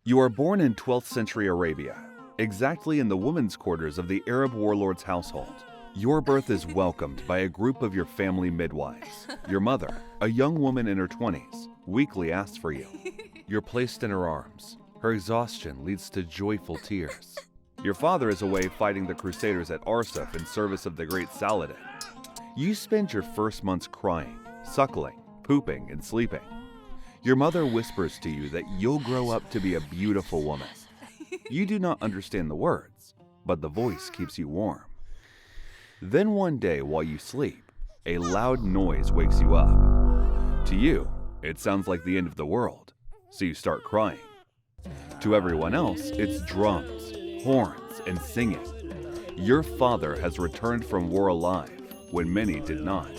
You are born in 12th century Arabia, exactly in the women's quarters of the Arab warlord's household. Your birth is welcomed by a group of your family midwives. Your mother, a young woman in her 20s, weekly asks for you. You're placed in her arms. Her exhaustion leads to joyful tears. Your father is away fighting the Crusaders at Arsuf in service of the great Saladin. You spend your first months crying, suckling, pooping, and sleeping. Your mother whispers to you that you'll grow up to be a beautiful woman. You do not understand the words, but the voice keeps you warm. Then one day while you sleep, a loud noise wakes you up. To you, it sounds like the end of the world, so you start crying. To everyone else, it's drums, horns, and singing. Your father has returned from war alive, when many did not.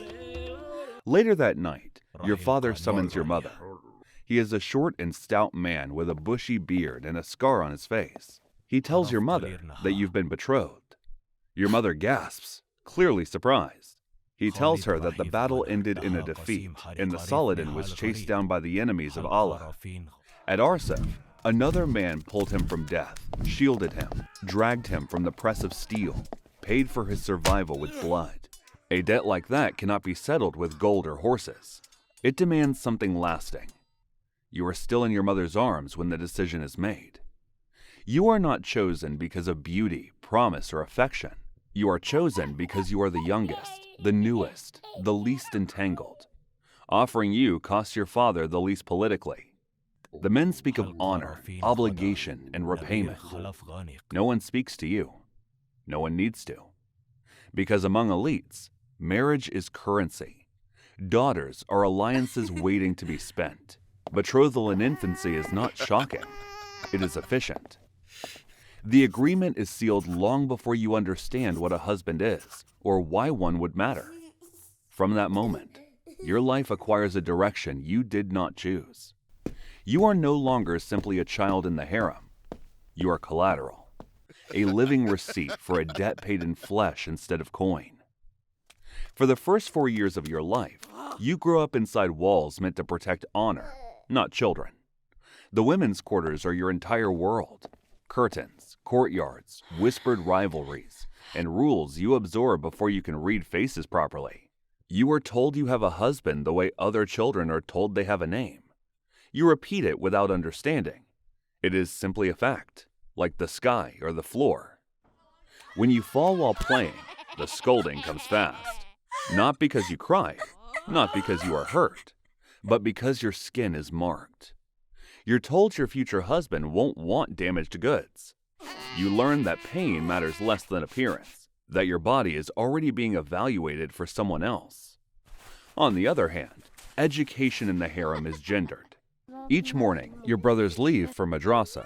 Later that night, your father summons your mother. He is a short and stout man with a bushy beard and a scar on his face. He tells your mother that you've been betrothed. Your mother gasps, clearly surprised. He tells her that the battle ended in a defeat, and the Saladin was chased down by the enemies of Allah. At Arsuf, another man pulled him from death, shielded him, dragged him from the press of steel, paid for his survival with blood. A debt like that cannot be settled with gold or horses. It demands something lasting. You are still in your mother's arms when the decision is made. You are not chosen because of beauty, promise, or affection. You are chosen because you are the youngest, the newest, the least entangled. Offering you costs your father the least politically. The men speak of honor, obligation, and repayment. No one speaks to you. No one needs to. Because among elites, marriage is currency. Daughters are alliances waiting to be spent. Betrothal in infancy is not shocking. It is efficient. The agreement is sealed long before you understand what a husband is or why one would matter. From that moment, your life acquires a direction you did not choose. You are no longer simply a child in the harem. You are collateral, a living receipt for a debt paid in flesh instead of coin. For the first 4 years of your life, you grow up inside walls meant to protect honor, not children. The women's quarters are your entire world. Curtains, courtyards, whispered rivalries, and rules you absorb before you can read faces properly. You are told you have a husband the way other children are told they have a name. You repeat it without understanding. It is simply a fact, like the sky or the floor. When you fall while playing, the scolding comes fast. Not because you cried, not because you are hurt, but because your skin is marked. You're told your future husband won't want damaged goods. You learn that pain matters less than appearance, that your body is already being evaluated for someone else. On the other hand, education in the harem is gendered. Each morning, your brothers leave for madrasa.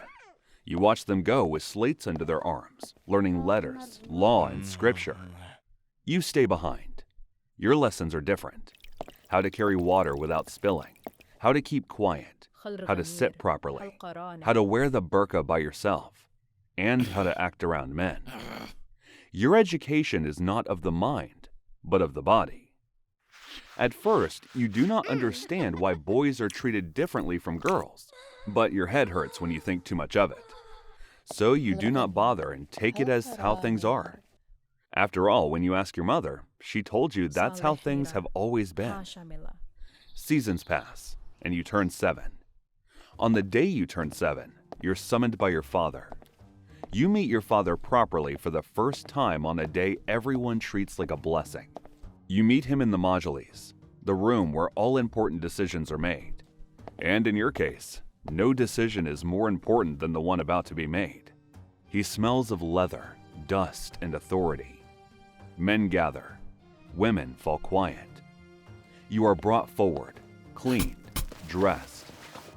You watch them go with slates under their arms, learning letters, law, and scripture. You stay behind. Your lessons are different. How to carry water without spilling, how to keep quiet, how to sit properly, how to wear the burqa by yourself, and how to act around men. Your education is not of the mind, but of the body. At first, you do not understand why boys are treated differently from girls, but your head hurts when you think too much of it. So you do not bother and take it as how things are. After all, when you ask your mother, she told you that's how things have always been. Seasons pass, and you turn 7. On the day you turn 7, you're summoned by your father. You meet your father properly for the first time on a day everyone treats like a blessing. You meet him in the majlis, the room where all important decisions are made. And in your case, no decision is more important than the one about to be made. He smells of leather, dust, and authority. Men gather. Women fall quiet. You are brought forward, cleaned, dressed,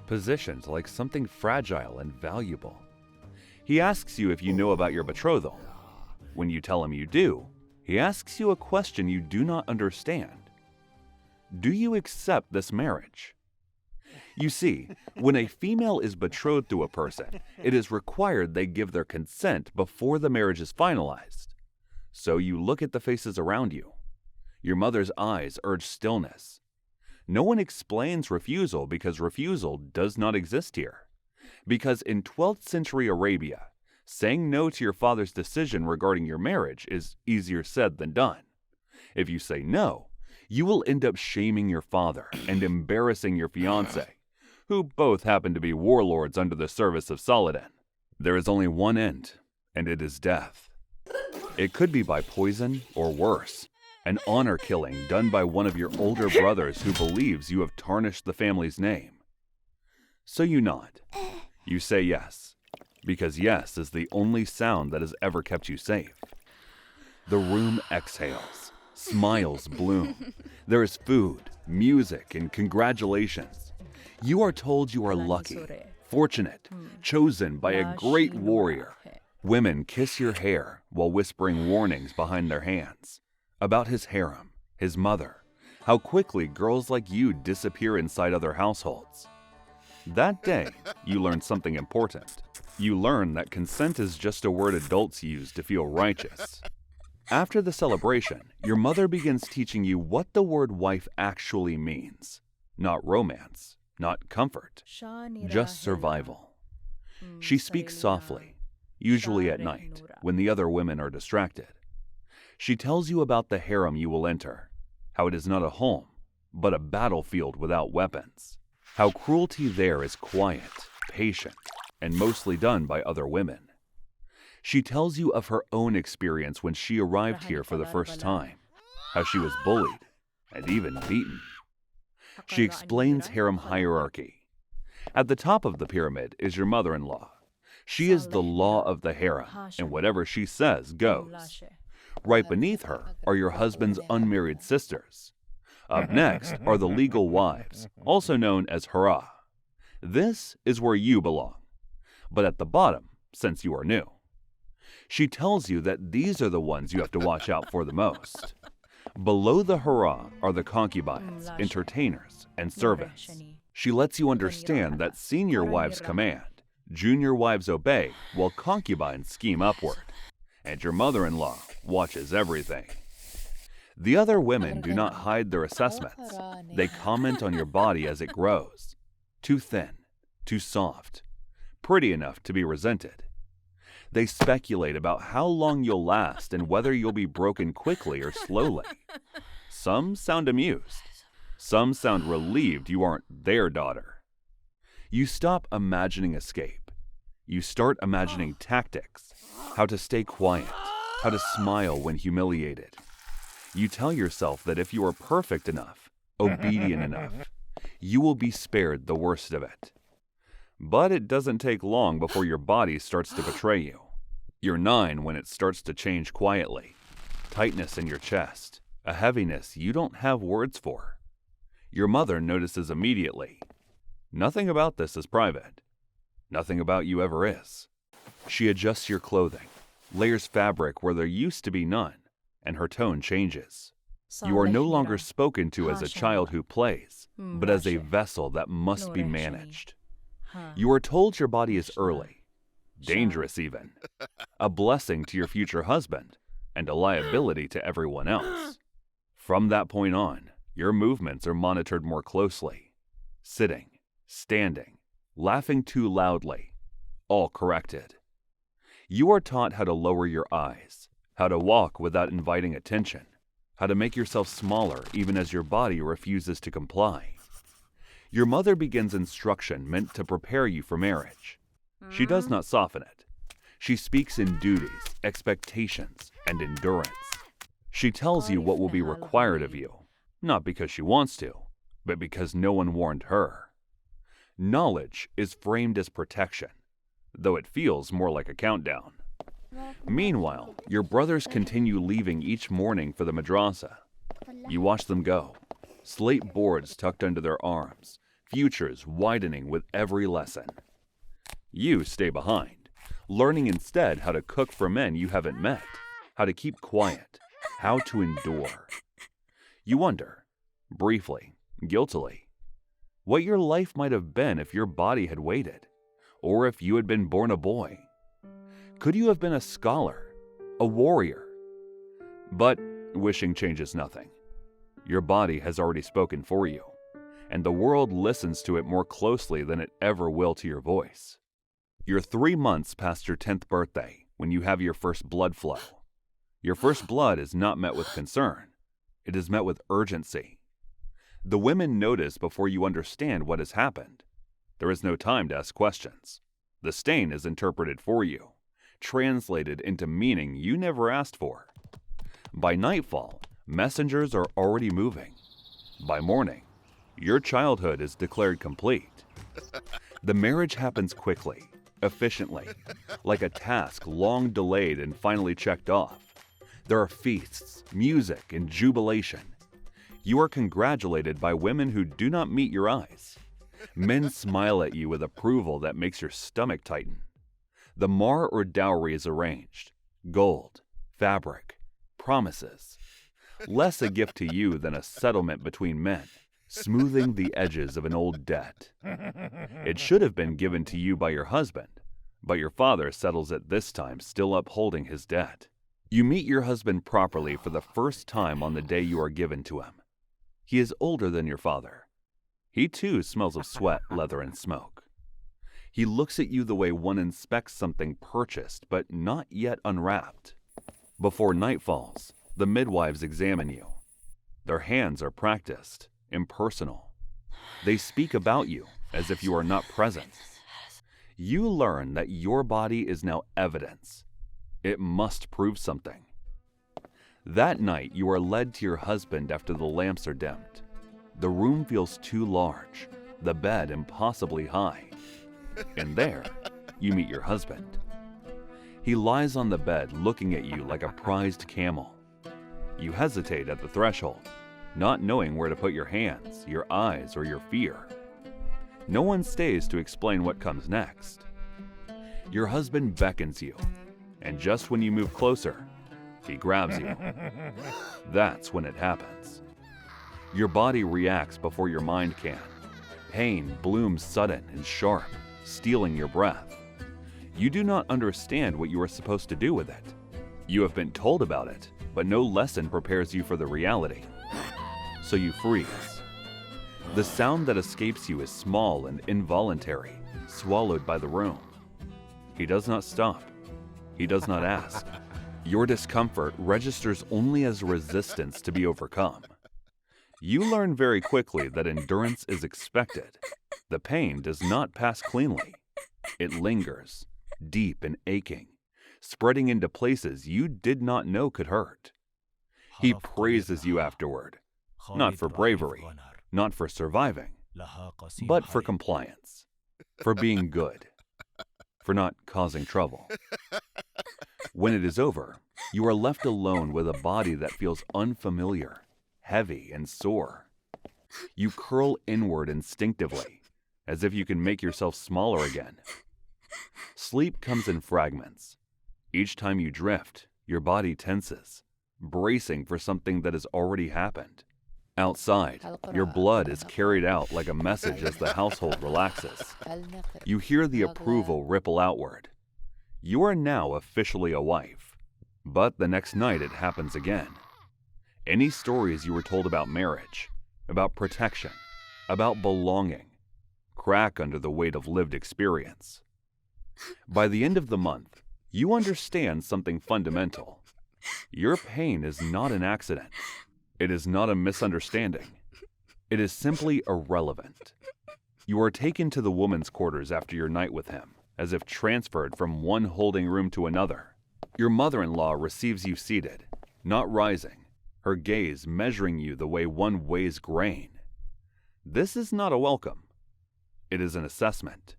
positioned like something fragile and valuable. He asks you if you know about your betrothal. When you tell him you do, he asks you a question you do not understand. Do you accept this marriage? You see, when a female is betrothed to a person, it is required they give their consent before the marriage is finalized. So you look at the faces around you. Your mother's eyes urge stillness. No one explains refusal because refusal does not exist here. Because in 12th century Arabia, saying no to your father's decision regarding your marriage is easier said than done. If you say no, you will end up shaming your father and embarrassing your fiancé, who both happen to be warlords under the service of Saladin. There is only one end, and it is death. It could be by poison or worse, an honor killing done by one of your older brothers who believes you have tarnished the family's name. So you nod. You say yes, because yes is the only sound that has ever kept you safe. The room exhales, smiles bloom. There is food, music, and congratulations. You are told you are lucky, fortunate, chosen by a great warrior. Women kiss your hair while whispering warnings behind their hands about his harem, his mother, how quickly girls like you disappear inside other households. That day, you learn something important. You learn that consent is just a word adults use to feel righteous. After the celebration, your mother begins teaching you what the word wife actually means. Not romance, not comfort, just survival. She speaks softly, usually at night, when the other women are distracted. She tells you about the harem you will enter, how it is not a home, but a battlefield without weapons, how cruelty there is quiet, patient, and mostly done by other women. She tells you of her own experience when she arrived here for the first time, how she was bullied and even beaten. She explains harem hierarchy. At the top of the pyramid is your mother-in-law. She is the law of the harem, and whatever she says goes. Right beneath her are your husband's unmarried sisters. Up next are the legal wives, also known as hara. This is where you belong, but at the bottom, since you are new. She tells you that these are the ones you have to watch out for the most. Below the hara are the concubines, entertainers, and servants. She lets you understand that senior wives command, junior wives obey, while concubines scheme upward. And your mother-in-law watches everything. The other women do not hide their assessments. They comment on your body as it grows. Too thin, too soft, pretty enough to be resented. They speculate about how long you'll last and whether you'll be broken quickly or slowly. Some sound amused. Some sound relieved you aren't their daughter. You stop imagining escape. You start imagining tactics, how to stay quiet, how to smile when humiliated. You tell yourself that if you are perfect enough, obedient enough, you will be spared the worst of it. But it doesn't take long before your body starts to betray you. You're 9 when it starts to change quietly. Tightness in your chest, a heaviness you don't have words for. Your mother notices immediately. Nothing about this is private. Nothing about you ever is. She adjusts your clothing, layers fabric where there used to be none, and her tone changes. You are no longer spoken to as a child who plays, but as a vessel that must be managed. You are told your body is early, dangerous even, a blessing to your future husband, and a liability to everyone else. From that point on, your movements are monitored more closely. Sitting, standing, laughing too loudly, all corrected. You are taught how to lower your eyes, how to walk without inviting attention, how to make yourself smaller even as your body refuses to comply. Your mother begins instruction meant to prepare you for marriage. She does not soften it. She speaks in duties, expectations, and endurance. She tells you what will be required of you, not because she wants to, but because no one warned her. Knowledge is framed as protection, though it feels more like a countdown. Meanwhile, your brothers continue leaving each morning for the madrasa. You watch them go, slate boards tucked under their arms, futures widening with every lesson. You stay behind, learning instead how to cook for men you haven't met, how to keep quiet, how to endure. You wonder, briefly, guiltily, what your life might have been if your body had waited, or if you had been born a boy. Could you have been a scholar, a warrior? But wishing changes nothing. Your body has already spoken for you, and the world listens to it more closely than it ever will to your voice. You're 3 months past your 10th birthday when you have your first blood flow. Your first blood is not met with concern. It is met with urgency. The women notice before you understand what has happened. There is no time to ask questions. The stain is interpreted for you, translated into meaning you never asked for. By nightfall, messengers are already moving. By morning, your childhood is declared complete. The marriage happens quickly, efficiently, like a task long delayed and finally checked off. There are feasts, music, and jubilation. You are congratulated by women who do not meet your eyes. Men smile at you with approval that makes your stomach tighten. The mar or dowry is arranged. Gold, fabric, promises. Less a gift to you than a settlement between men, smoothing the edges of an old debt. It should have been given to you by your husband, but your father settles it this time, still upholding his debt. You meet your husband properly for the first time on the day you are given to him. He is older than your father. He too smells of sweat, leather, and smoke. He looks at you the way one inspects something purchased but not yet unwrapped. Before night falls, the midwives examine you. Their hands are practiced, impersonal. They speak about you as if you are not present. You learn that your body is now evidence. It must prove something. That night, you are led to your husband after the lamps are dimmed. The room feels too large, the bed impossibly high. And there, you meet your husband. He lies on the bed looking at you like a prized camel. You hesitate at the threshold, not knowing where to put your hands, your eyes, or your fear. No one stays to explain what comes next. Your husband beckons you, and just when you move closer, he grabs you. That's when it happens. Your body reacts before your mind can. Pain blooms sudden and sharp, stealing your breath. You do not understand what you are supposed to do with it. You have been told about it, but no lesson prepares you for the reality. So you freeze. The sound that escapes you is small and involuntary, swallowed by the room. He does not stop. He does not ask. Your discomfort registers only as resistance to be overcome. You learn very quickly that endurance is expected. The pain does not pass cleanly. It lingers, deep and aching, spreading into places you did not know could hurt. He praises you afterward, not for bravery, not for surviving, but for compliance, for being good, for not causing trouble. When it is over, you are left alone with a body that feels unfamiliar, heavy, and sore. You curl inward instinctively, as if you can make yourself smaller again. Sleep comes in fragments. Each time you drift, your body tenses, bracing for something that has already happened. Outside, your blood is carried out like a message as the household relaxes. You hear the approval ripple outward. You are now officially a wife. But the next night it happens again. Any stories you were told about marriage, about protection, about belonging, crack under the weight of lived experience. By the end of the month, you understand something fundamental. Your pain is not an accident. It is not a misunderstanding. It is simply irrelevant. You are taken to the woman's quarters after your night with him, as if transferred from one holding room to another. Your mother-in-law receives you seated, not rising, her gaze measuring you the way one weighs grain. This is not a welcome. It is an assessment.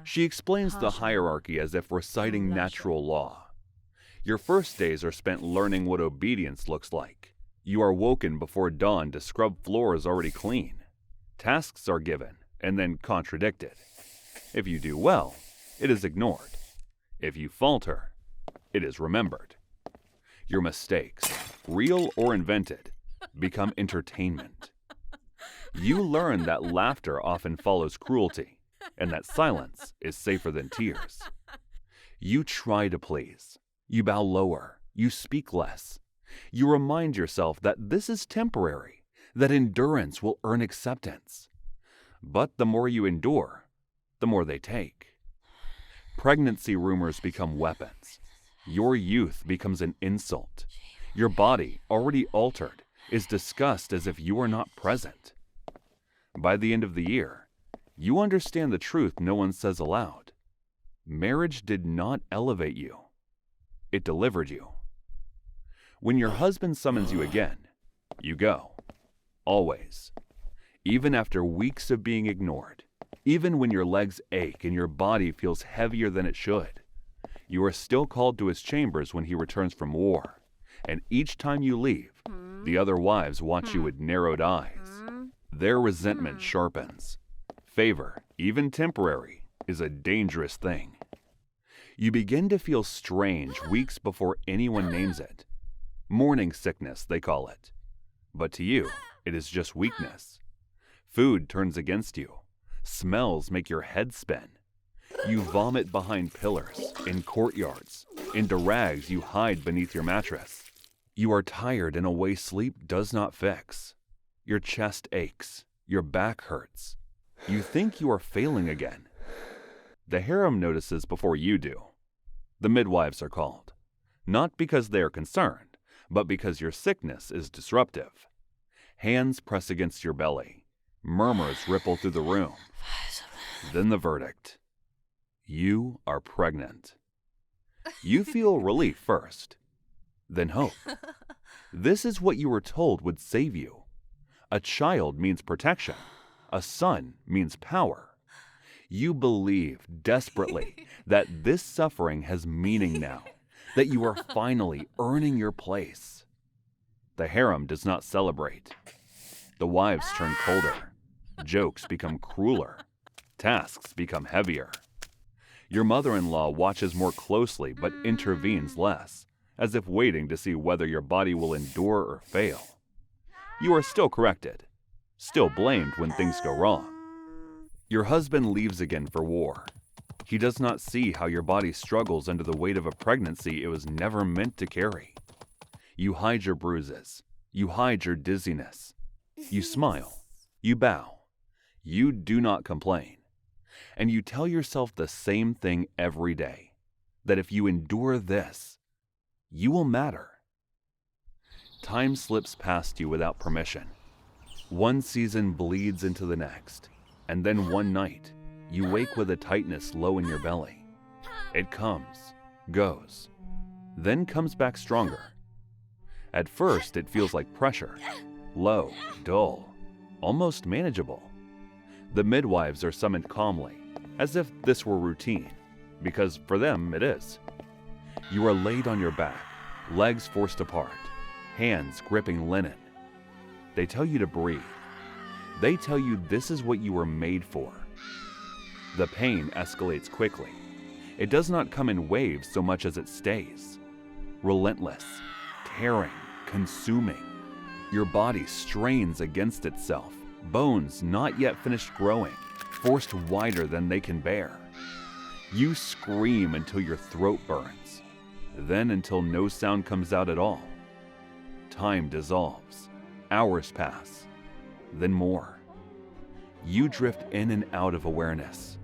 She explains the hierarchy as if reciting natural law. Your first days are spent learning what obedience looks like. You are woken before dawn to scrub floors already clean. Tasks are given and then contradicted. If you do well, it is ignored. If you falter, it is remembered. Your mistakes, real or invented, become entertainment. You learn that laughter often follows cruelty, and that silence is safer than tears. You try to please. You bow lower. You speak less. You remind yourself that this is temporary, that endurance will earn acceptance. But the more you endure, the more they take. Pregnancy rumors become weapons. Your youth becomes an insult. Your body, already altered, is discussed as if you are not present. By the end of the year, you understand the truth no one says aloud. Marriage did not elevate you. It delivered you. When your husband summons you again, you go. Always. Even after weeks of being ignored. Even when your legs ache and your body feels heavier than it should. You are still called to his chambers when he returns from war. And each time you leave, the other wives watch you with narrowed eyes. Their resentment sharpens. Favor, even temporary, is a dangerous thing. You begin to feel strange weeks before anyone names it. Morning sickness, they call it. But to you, it is just weakness. Food turns against you. Smells make your head spin. You vomit behind pillars, in courtyards, into rags you hide beneath your mattress. You are tired in a way sleep does not fix. Your chest aches. Your back hurts. You think you are failing again. The harem notices before you do. The midwives are called. Not because they are concerned, but because your sickness is disruptive. Hands press against your belly. Murmurs ripple through the room. Then the verdict. You are pregnant. You feel relief first, then hope. This is what you were told would save you. A child means protection. A son means power. You believe desperately that this suffering has meaning now, that you are finally earning your place. The harem does not celebrate. The wives turn colder. Jokes become crueler. Tasks become heavier. Your mother-in-law watches more closely but intervenes less, as if waiting to see whether your body will endure or fail. You are still corrected, still blamed when things go wrong. Your husband leaves again for war. He does not see how your body struggles under the weight of a pregnancy it was never meant to carry. You hide your bruises. You hide your dizziness. You smile. You bow. You do not complain. And you tell yourself the same thing every day, that if you endure this, you will matter. Time slips past you without permission. One season bleeds into the next, and then one night, you wake with a tightness low in your belly. It comes, goes, then comes back stronger. At first, it feels like pressure, low, dull, almost manageable. The midwives are summoned calmly, as if this were routine, because for them it is. You are laid on your back, legs forced apart, hands gripping linen. They tell you to breathe. They tell you this is what you were made for. The pain escalates quickly. It does not come in waves so much as it stays. Relentless, tearing, consuming. Your body strains against itself, bones not yet finished growing, forced wider than they can bear. You scream until your throat burns, then until no sound comes out at all. Time dissolves. Hours pass, then more. You drift in and out of awareness.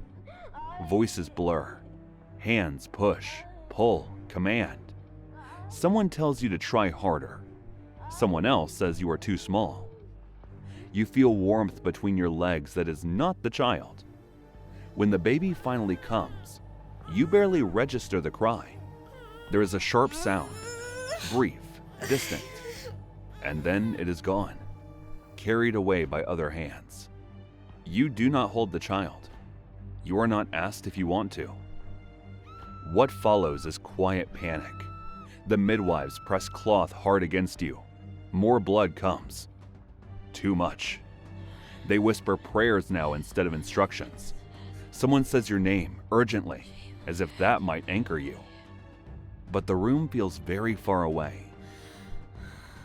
Voices blur. Hands push, pull, command. Someone tells you to try harder. Someone else says you are too small. You feel warmth between your legs that is not the child. When the baby finally comes, you barely register the cry. There is a sharp sound, brief, distant, and then it is gone, carried away by other hands. You do not hold the child. You are not asked if you want to. What follows is quiet panic. The midwives press cloth hard against you. More blood comes. Too much. They whisper prayers now instead of instructions. Someone says your name urgently, as if that might anchor you. But the room feels very far away.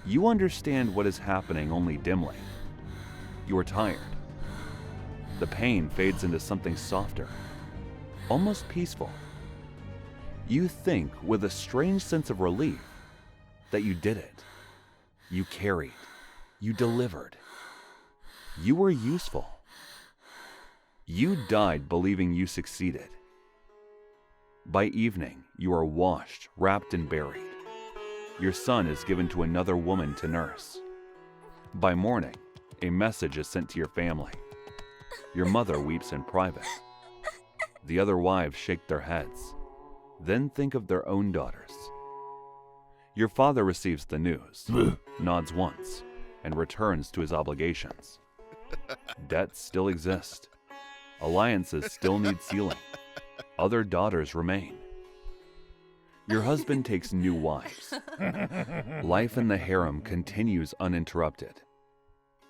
You understand what is happening only dimly. You are tired. The pain fades into something softer, almost peaceful. You think with a strange sense of relief that you did it. You carried. You delivered. You were useful. You died believing you succeeded. By evening, you are washed, wrapped, and buried. Your son is given to another woman to nurse. By morning, a message is sent to your family. Your mother weeps in private. The other wives shake their heads, then think of their own daughters. Your father receives the news, nods once, and returns to his obligations. Debts still exist. Alliances still need sealing. Other daughters remain. Your husband takes new wives. Life in the harem continues uninterrupted.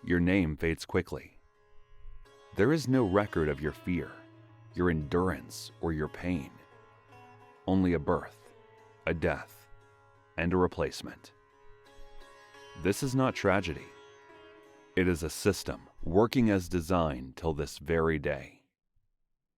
Your name fades quickly. There is no record of your fear, your endurance, or your pain. Only a birth, a death, and a replacement. This is not tragedy. It is a system working as designed till this very day.